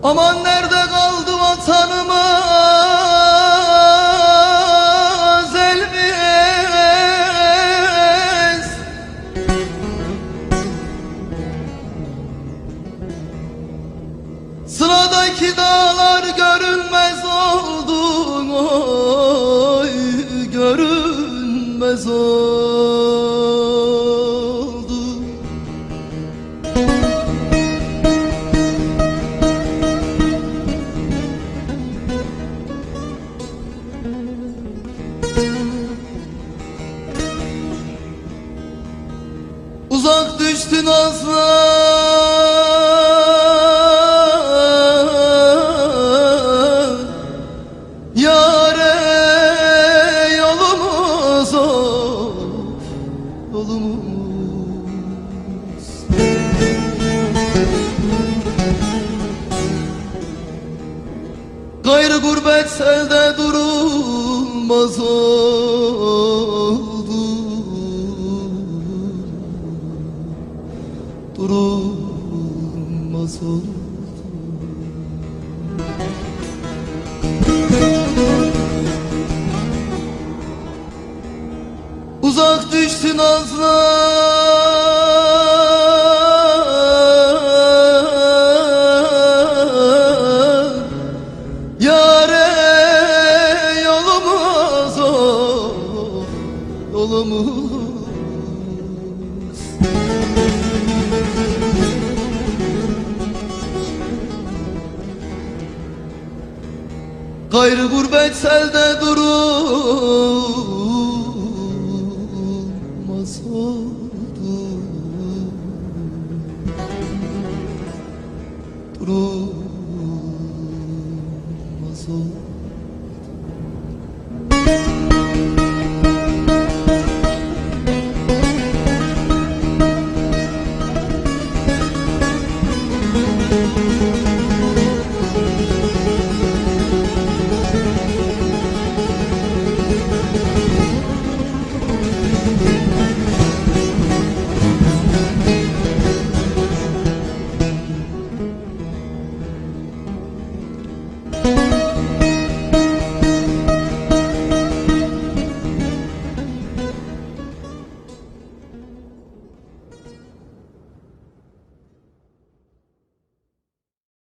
Aman nerede kaldı vatanımız elimiz? Sıradaki dağlar görünmez oldu, oy görünmez oldu. Uzak düştü nazlı yâre, yolumuz of, yolumuz. Gayrı gurbet selde durulmaz oldu, durulmaz oldu. Uzak düştü nazlı yâre, yolumuz o, yolumuz. Gayrı gurbet selde durulmaz oldu, durulmaz.